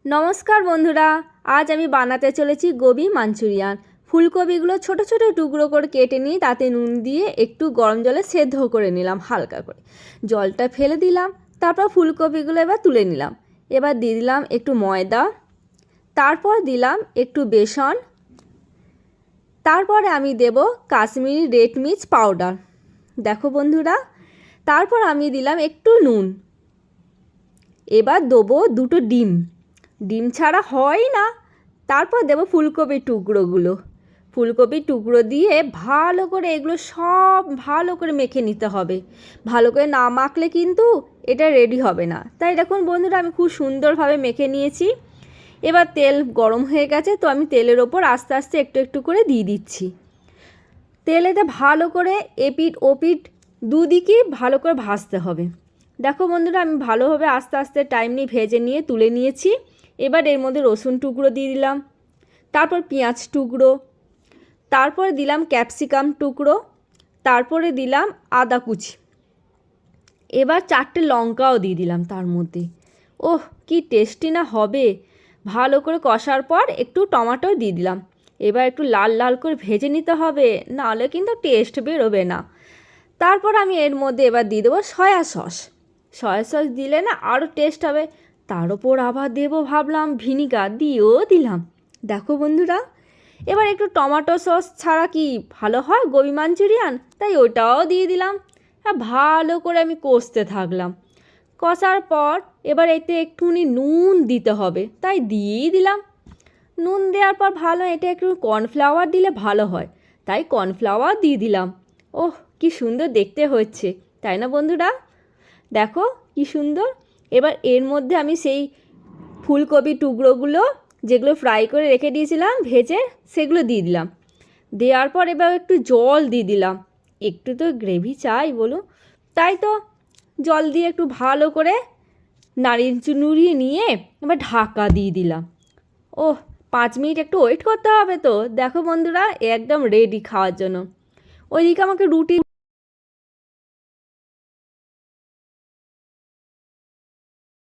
নমস্কার বন্ধুরা, আজ আমি বানাতে চলেছি গোবি মাঞ্চুরিয়ান। ফুলকপিগুলো ছোট ছোট টুকরো করে কেটে নিয়ে তাতে নুন দিয়ে একটু গরম জলে সেদ্ধ করে নিলাম হালকা করে। জলটা ফেলে দিলাম, তারপর ফুলকপিগুলো এবার তুলে নিলাম। এবার দিয়ে দিলাম একটু ময়দা, তারপর দিলাম একটু বেসন, তারপরে আমি দেব কাশ্মীরি রেড মির্চ পাউডার। দেখো বন্ধুরা, তারপর আমি দিলাম একটু নুন। এবার দেবো দুটো ডিম, ডিম ছাড়া হয় না। তারপর দেবো ফুলকপির টুকরোগুলো, ফুলকপির টুকরো দিয়ে ভালো করে এগুলো সব ভালো করে মেখে নিতে হবে। ভালো করে না মাখলে কিন্তু এটা রেডি হবে না। তাই দেখুন বন্ধুরা, আমি খুব সুন্দরভাবে মেখে নিয়েছি। এবার তেল গরম হয়ে গেছে, তো আমি তেলের ওপর আস্তে আস্তে একটু একটু করে দিয়ে দিচ্ছি। তেলেতে ভালো করে এপিট ওপিট দুদিকে ভালো করে ভাজতে হবে। দেখো বন্ধুরা, আমি ভালোভাবে আস্তে আস্তে টাইম নিয়ে ভেজে নিয়ে তুলে নিয়েছি। এবার এর মধ্যে রসুন টুকরো দিয়ে দিলাম, তারপর পেঁয়াজ টুকরো, তারপরে দিলাম ক্যাপসিকাম টুকরো, তারপরে দিলাম আদা কুচি। এবার 4টে লঙ্কাও দিয়ে দিলাম তার মধ্যে। ওহ, কি টেস্টি না হবে! ভালো করে কষার পর একটু টমেটো দিয়ে দিলাম। এবার একটু লাল লাল করে ভেজে নিতে হবে, নাহলে কিন্তু টেস্ট বেরোবে না। তারপর আমি এর মধ্যে এবার দিয়ে দেবো সয়া সস। সয়া সস দিলে না আরও টেস্ট হবে। তার ওপর আবার দেবো ভাবলাম ভিনিগার, দিয়েও দিলাম। দেখো বন্ধুরা, এবার একটু টমেটো সস ছাড়া কি ভালো হয় গোবি মাঞ্চুরিয়ান, তাই ওটাও দিয়ে দিলাম। ভালো করে আমি কষতে থাকলাম। কষার পর এবার এতে একটুখানি নুন দিতে হবে, তাই দিয়েই দিলাম। নুন দেওয়ার পর ভালো, এটা একটু কর্নফ্লাওয়ার দিলে ভালো হয়, তাই কর্নফ্লাওয়ার দিয়ে দিলাম। ওহ, কি সুন্দর দেখতে হচ্ছে, তাই না বন্ধুরা? দেখো কি সুন্দর। এবার এর মধ্যে আমি সেই ফুলকপি টুকরোগুলো যেগুলো ফ্রাই করে রেখে দিয়েছিলাম ভেজে, সেগুলো দিয়ে দিলাম। দেওয়ার পর এবার একটু জল দিয়ে দিলাম। একটু তো গ্রেভি চাই বলো, তাই তো জল দিয়ে একটু ভালো করে নাড়িয়ে নিয়ে এবার ঢাকা দিয়ে দিলাম। ওহ, 5 মিনিট একটু ওয়েট করতে হবে তো। দেখো বন্ধুরা, একদম রেডি খাওয়ার জন্য। ওইদিকে আমাকে রুটি